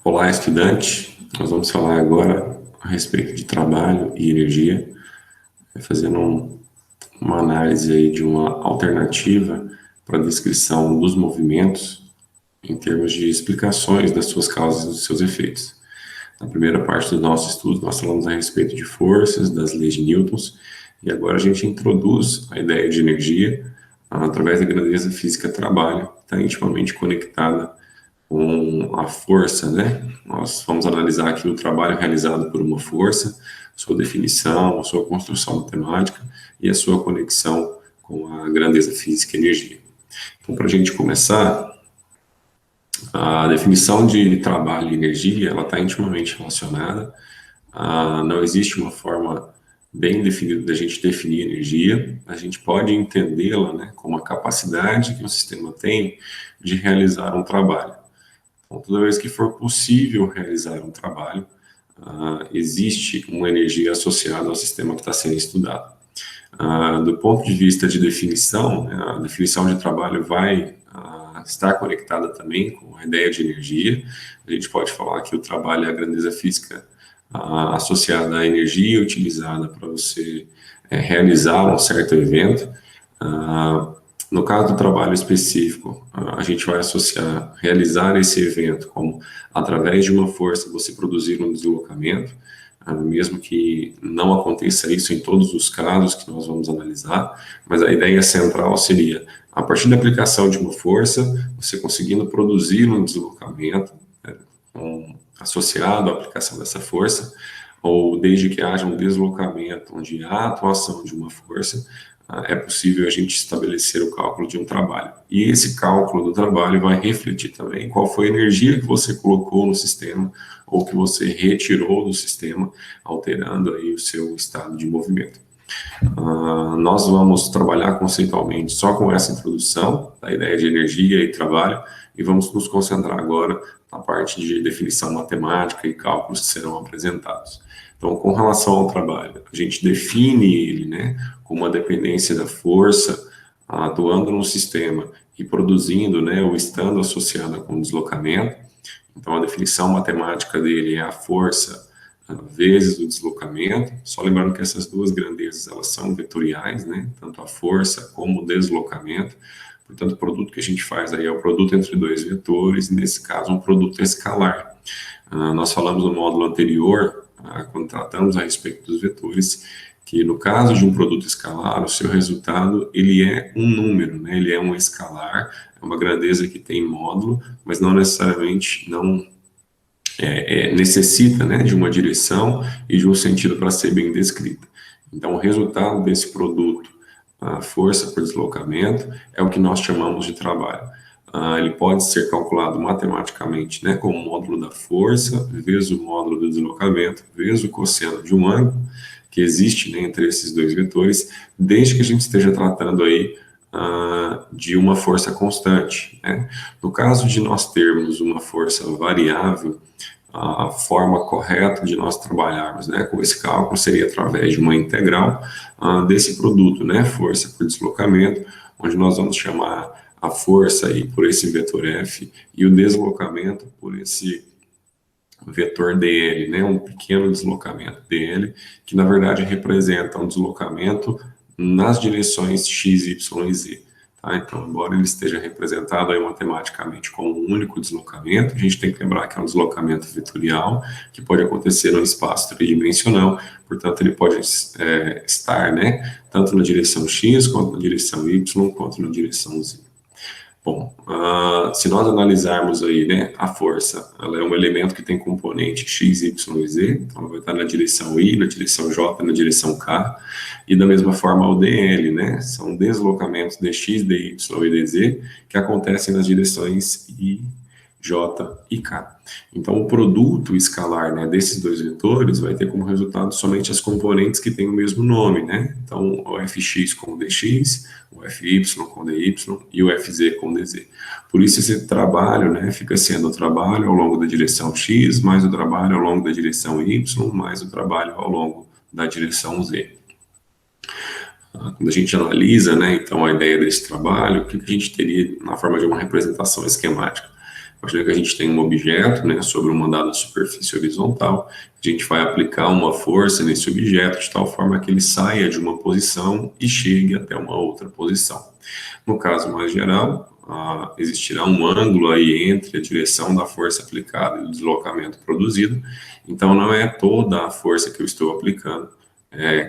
Olá, estudante. Nós vamos falar agora a respeito de trabalho e energia, fazendo uma análise aí de uma alternativa para a descrição dos movimentos em termos de explicações das suas causas e dos seus efeitos. Na primeira parte do nosso estudo, nós falamos a respeito de forças, das leis de Newton, e agora a gente introduz a ideia de energia através da grandeza física trabalho, que está intimamente conectada com a força, né? Nós vamos analisar aqui o trabalho realizado por uma força, sua definição, a sua construção matemática e a sua conexão com a grandeza física e energia. Então, para a gente começar, a definição de trabalho e energia, ela está intimamente relacionada. Não existe uma forma bem definida da gente definir energia. A gente pode entendê-la, né, como a capacidade que o sistema tem de realizar um trabalho. Então, toda vez que for possível realizar um trabalho, existe uma energia associada ao sistema que está sendo estudado. Do ponto de vista de definição, né, a definição de trabalho vai estar conectada também com a ideia de energia. A gente pode falar que o trabalho é a grandeza física associada à energia utilizada para você realizar um certo evento. No caso do trabalho específico, a gente vai associar realizar esse evento como, através de uma força, você produzir um deslocamento, mesmo que não aconteça isso em todos os casos que nós vamos analisar, mas a ideia central seria, a partir da aplicação de uma força, você conseguindo produzir um deslocamento, né, associado à aplicação dessa força, ou desde que haja um deslocamento onde há a atuação de uma força, é possível a gente estabelecer o cálculo de um trabalho. E esse cálculo do trabalho vai refletir também qual foi a energia que você colocou no sistema ou que você retirou do sistema, alterando aí o seu estado de movimento. Nós vamos trabalhar conceitualmente só com essa introdução da ideia de energia e trabalho e vamos nos concentrar agora na parte de definição matemática e cálculos que serão apresentados. Então, com relação ao trabalho, a gente define ele, né, como uma dependência da força atuando no sistema e produzindo, né, ou estando associada com o deslocamento. Então, a definição matemática dele é a força vezes o deslocamento. Só lembrando que essas duas grandezas, elas são vetoriais, né, tanto a força como o deslocamento. Portanto, o produto que a gente faz aí é o produto entre dois vetores, nesse caso, um produto escalar. Nós falamos no módulo anterior, quando tratamos a respeito dos vetores, que no caso de um produto escalar, o seu resultado, ele é um número, né? Ele é um escalar, é uma grandeza que tem módulo, mas não necessariamente necessita, né, de uma direção e de um sentido para ser bem descrita. Então, o resultado desse produto, a força por deslocamento, é o que nós chamamos de trabalho. Ele pode ser calculado matematicamente, né, como o módulo da força, vezes o módulo do deslocamento, vezes o cosseno de um ângulo, que existe, né, entre esses dois vetores, desde que a gente esteja tratando aí de uma força constante, né? No caso de nós termos uma força variável, a forma correta de nós trabalharmos, né, com esse cálculo seria através de uma integral desse produto, né, força por deslocamento, onde nós vamos chamar a força aí por esse vetor F e o deslocamento por esse vetor dl, né, um pequeno deslocamento dl, que na verdade representa um deslocamento nas direções x, y e z. Tá? Então, embora ele esteja representado aí matematicamente como um único deslocamento, a gente tem que lembrar que é um deslocamento vetorial, que pode acontecer no espaço tridimensional, portanto, ele pode estar, né, tanto na direção x, quanto na direção y, quanto na direção z. Bom, se nós analisarmos aí, né, a força, ela é um elemento que tem componente x, y e z, então ela vai estar na direção i, na direção j, na direção k, e da mesma forma o dl, né, são deslocamentos dx, dy e dz que acontecem nas direções i, j e k. Então o produto escalar, né, desses dois vetores vai ter como resultado somente as componentes que têm o mesmo nome, né, então o fx com o dx, o fy com dy e o fz com dz. Por isso esse trabalho, né, fica sendo o trabalho ao longo da direção x, mais o trabalho ao longo da direção y, mais o trabalho ao longo da direção z. Quando a gente analisa, né, então a ideia desse trabalho, o que a gente teria na forma de uma representação esquemática? A partir que a gente tem um objeto, né, sobre uma dada superfície horizontal, a gente vai aplicar uma força nesse objeto de tal forma que ele saia de uma posição e chegue até uma outra posição. No caso mais geral, existirá um ângulo aí entre a direção da força aplicada e o deslocamento produzido. Então, não é toda a força que eu estou aplicando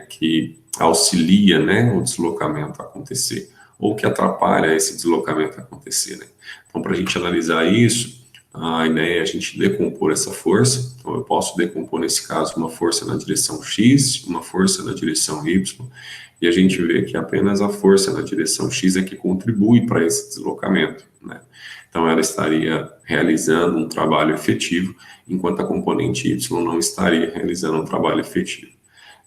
que auxilia, né, o deslocamento a acontecer, ou que atrapalha esse deslocamento a acontecer, né? Então, para a gente analisar isso, a ideia é a gente decompor essa força. Então, eu posso decompor, nesse caso, uma força na direção X, uma força na direção Y, e a gente vê que apenas a força na direção X é que contribui para esse deslocamento, né? Então, ela estaria realizando um trabalho efetivo, enquanto a componente Y não estaria realizando um trabalho efetivo.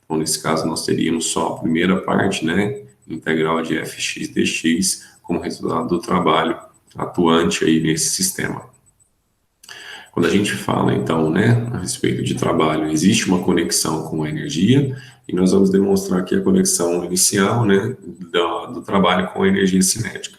Então, nesse caso, nós teríamos só a primeira parte, né, integral de fx dx, como resultado do trabalho atuante aí nesse sistema. Quando a gente fala, então, né, a respeito de trabalho, existe uma conexão com a energia, e nós vamos demonstrar aqui a conexão inicial, né, do trabalho com a energia cinética.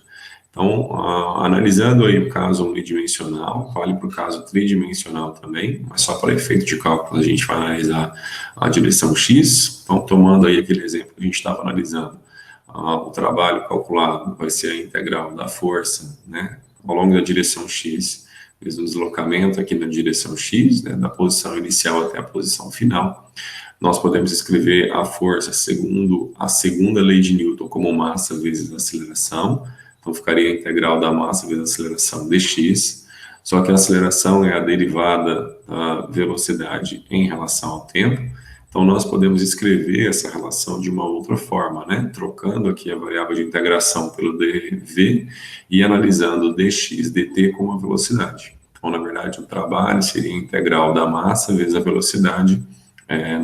Então, analisando aí o caso unidimensional, vale para o caso tridimensional também, mas só para efeito de cálculo a gente vai analisar a direção X. Então, tomando aí aquele exemplo que a gente estava analisando, o trabalho calculado vai ser a integral da força, né, ao longo da direção X, vezes o deslocamento aqui na direção X, né, da posição inicial até a posição final. Nós podemos escrever a força segundo a segunda lei de Newton como massa vezes aceleração. Então, ficaria a integral da massa vezes a aceleração dx, só que a aceleração é a derivada da velocidade em relação ao tempo. Então, nós podemos escrever essa relação de uma outra forma, né? Trocando aqui a variável de integração pelo dv e analisando o dx dt como a velocidade. Então, na verdade, o trabalho seria a integral da massa vezes a velocidade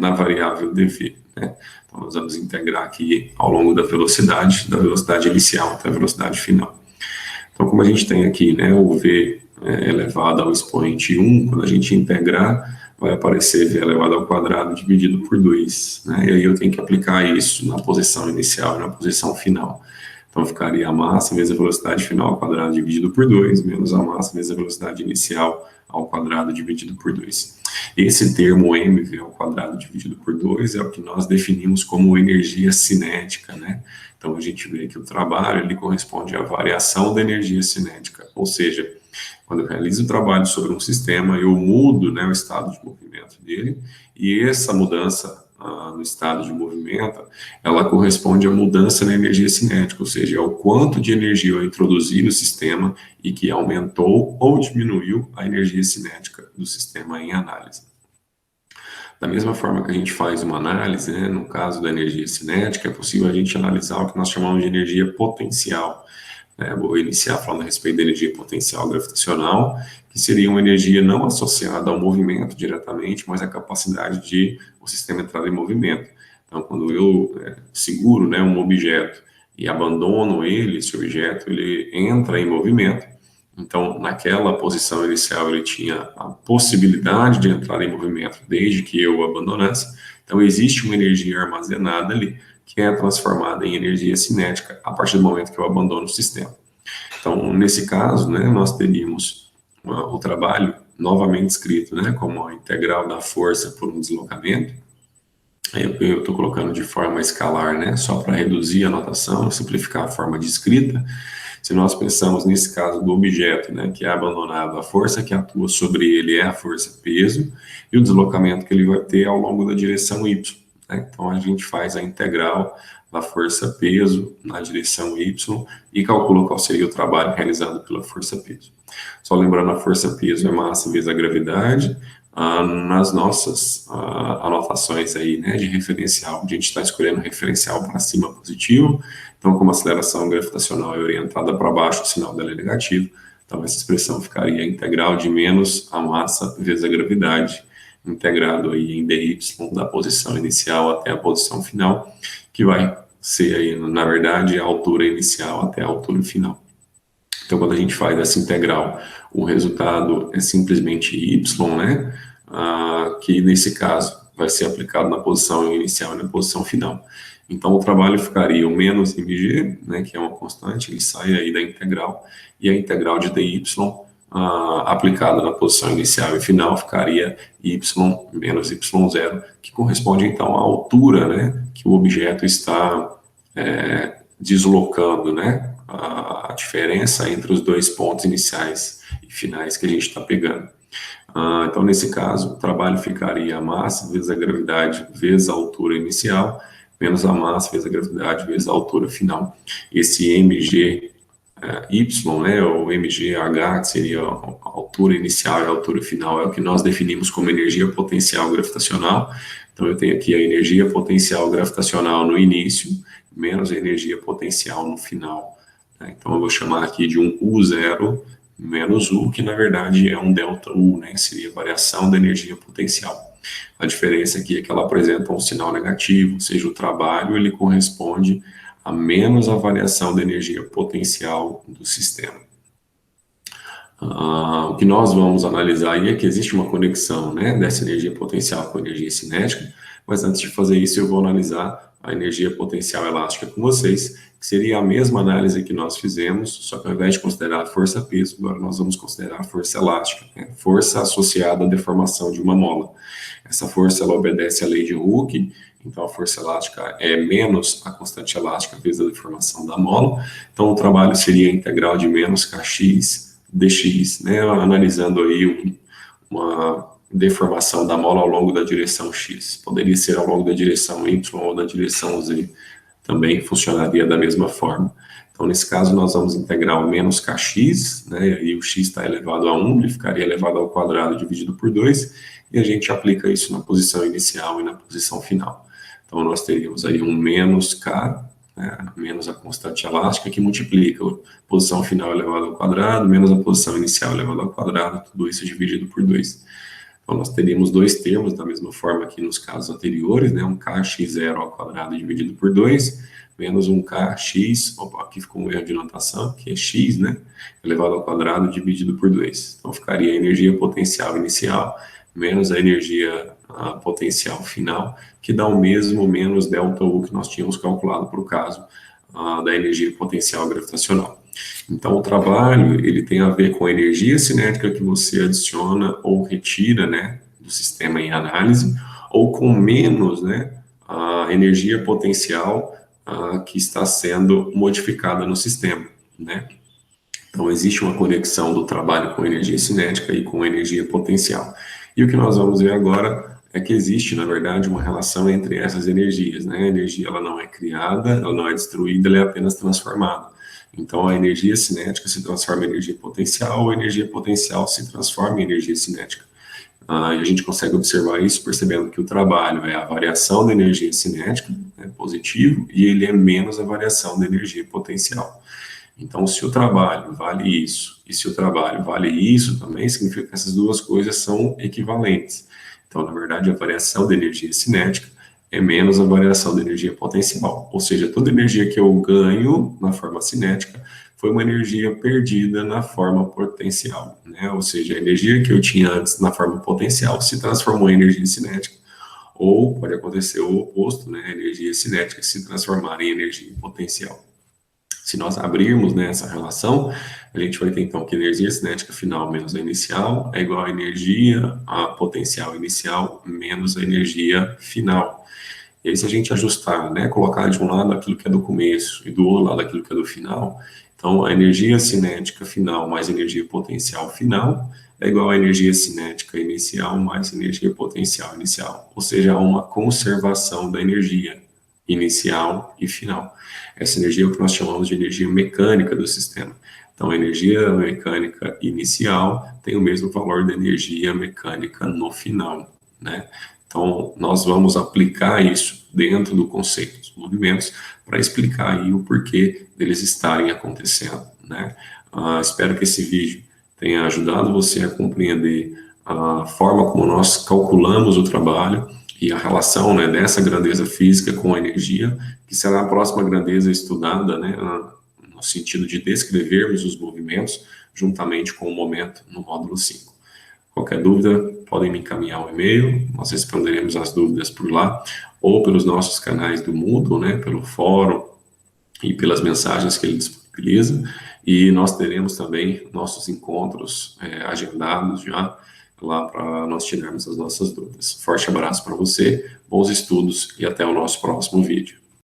na variável dv, né? Então, nós vamos integrar aqui ao longo da velocidade inicial até a velocidade final. Então, como a gente tem aqui, né, o v elevado ao expoente 1, quando a gente integrar, vai aparecer v elevado ao quadrado dividido por 2, né? E aí eu tenho que aplicar isso na posição inicial e na posição final. Então, ficaria a massa vezes a velocidade final ao quadrado dividido por 2, menos a massa vezes a velocidade inicial ao quadrado dividido por 2. Esse termo mv ao quadrado dividido por 2 é o que nós definimos como energia cinética, né? Então, a gente vê que o trabalho ele corresponde à variação da energia cinética, ou seja, quando eu realizo o trabalho sobre um sistema, eu mudo, né, o estado de movimento dele, e essa mudança no estado de movimento, ela corresponde à mudança na energia cinética, ou seja, ao quanto de energia eu introduzi no sistema e que aumentou ou diminuiu a energia cinética do sistema em análise. Da mesma forma que a gente faz uma análise, né, no caso da energia cinética, é possível a gente analisar o que nós chamamos de energia potencial. Vou iniciar falando a respeito da energia potencial gravitacional, que seria uma energia não associada ao movimento diretamente, mas à capacidade de o sistema entrar em movimento. Então, quando eu seguro, né, um objeto e abandono ele, esse objeto ele entra em movimento. Então, naquela posição inicial, ele tinha a possibilidade de entrar em movimento desde que eu o abandonasse. Então, existe uma energia armazenada ali, que é transformada em energia cinética a partir do momento que eu abandono o sistema. Então, nesse caso, né, nós teríamos o trabalho novamente escrito, né, como a integral da força por um deslocamento. Eu estou colocando de forma escalar, né, só para reduzir a notação, simplificar a forma de escrita. Se nós pensamos nesse caso do objeto, né, que é abandonado, a força que atua sobre ele é a força peso, e o deslocamento que ele vai ter ao longo da direção y. Então, a gente faz a integral da força peso na direção y e calcula qual seria o trabalho realizado pela força peso. Só lembrando, a força peso é massa vezes a gravidade. Nas nossas anotações aí, né, de referencial, a gente está escolhendo referencial para cima positivo. Então, como a aceleração gravitacional é orientada para baixo, o sinal dela é negativo. Então, essa expressão ficaria integral de menos a massa vezes a gravidade, integrado aí em dy da posição inicial até a posição final, que vai ser aí, na verdade, a altura inicial até a altura final. Então, quando a gente faz essa integral, o resultado é simplesmente y, né? Que nesse caso vai ser aplicado na posição inicial e na posição final. Então, o trabalho ficaria o menos mg, né, que é uma constante, ele sai aí da integral, e a integral de dy aplicado na posição inicial e final, ficaria y menos y0, que corresponde então à altura, né, que o objeto está deslocando, né, a diferença entre os dois pontos iniciais e finais que a gente está pegando. Então, nesse caso, o trabalho ficaria a massa vezes a gravidade vezes a altura inicial, menos a massa vezes a gravidade vezes a altura final. Esse mg y, né, ou mgh, que seria a altura inicial e a altura final, é o que nós definimos como energia potencial gravitacional. Então, eu tenho aqui a energia potencial gravitacional no início, menos a energia potencial no final. Então, eu vou chamar aqui de um U0 menos U, que na verdade é um delta U, né? Seria a variação da energia potencial. A diferença aqui é que ela apresenta um sinal negativo, ou seja, o trabalho ele corresponde a menos a variação da energia potencial do sistema. O que nós vamos analisar aí é que existe uma conexão, né, dessa energia potencial com a energia cinética, mas antes de fazer isso eu vou analisar a energia potencial elástica com vocês, que seria a mesma análise que nós fizemos, só que ao invés de considerar a força-peso, agora nós vamos considerar a força elástica, né, força associada à deformação de uma mola. Essa força ela obedece à lei de Hooke, então a força elástica é menos a constante elástica vezes a deformação da mola, então o trabalho seria a integral de menos kx dx, né, analisando aí uma deformação da mola ao longo da direção x. Poderia ser ao longo da direção y ou da direção z, também funcionaria da mesma forma. Então, nesse caso, nós vamos integrar o menos kx, né, e o x está elevado a 1, ele ficaria elevado ao quadrado dividido por 2, e a gente aplica isso na posição inicial e na posição final. Então, nós teríamos aí um menos k, menos a constante elástica, que multiplica a posição final elevada ao quadrado, menos a posição inicial elevada ao quadrado, tudo isso dividido por 2. Então, nós teríamos dois termos, da mesma forma que nos casos anteriores, né, um kx0 ao quadrado dividido por 2, menos um kx, aqui ficou um erro de notação, que é x, né, elevado ao quadrado dividido por 2. Então, ficaria a energia potencial inicial menos a energia potencial final, que dá o mesmo menos delta U que nós tínhamos calculado para o caso da energia potencial gravitacional. Então, o trabalho ele tem a ver com a energia cinética que você adiciona ou retira, né, do sistema em análise, ou com menos, né, a energia potencial que está sendo modificada no sistema, né? Então, existe uma conexão do trabalho com energia cinética e com energia potencial. E o que nós vamos ver agora é que existe, na verdade, uma relação entre essas energias, né? A energia ela não é criada, ela não é destruída, ela é apenas transformada. Então, a energia cinética se transforma em energia potencial, ou a energia potencial se transforma em energia cinética. E a gente consegue observar isso percebendo que o trabalho é a variação da energia cinética, né, positivo, e ele é menos a variação da energia potencial. Então, se o trabalho vale isso, e se o trabalho vale isso também, significa que essas duas coisas são equivalentes. Então, na verdade, a variação da energia cinética é menos a variação da energia potencial. Ou seja, toda energia que eu ganho na forma cinética foi uma energia perdida na forma potencial, né? Ou seja, a energia que eu tinha antes na forma potencial se transformou em energia cinética. Ou pode acontecer o oposto, né? A energia cinética se transformar em energia potencial. Se nós abrirmos, né, essa relação, a gente vai ter então que a energia cinética final menos a inicial é igual a energia potencial inicial menos a energia final. E aí se a gente ajustar, né, colocar de um lado aquilo que é do começo e do outro lado aquilo que é do final, então a energia cinética final mais energia potencial final é igual a energia cinética inicial mais energia potencial inicial. Ou seja, há uma conservação da energia inicial e final. Essa energia é o que nós chamamos de energia mecânica do sistema. Então, a energia mecânica inicial tem o mesmo valor da energia mecânica no final, né? Então, nós vamos aplicar isso dentro do conceito dos movimentos para explicar aí o porquê deles estarem acontecendo, né? Espero que esse vídeo tenha ajudado você a compreender a forma como nós calculamos o trabalho e a relação, né, dessa grandeza física com a energia, que será a próxima grandeza estudada, né, no sentido de descrevermos os movimentos juntamente com o momento no módulo 5. Qualquer dúvida, podem me encaminhar um e-mail, nós responderemos as dúvidas por lá, ou pelos nossos canais do Moodle, né, pelo fórum e pelas mensagens que ele disponibiliza. E nós teremos também nossos encontros agendados já, lá para nós tirarmos as nossas dúvidas. Forte abraço para você, bons estudos e até o nosso próximo vídeo.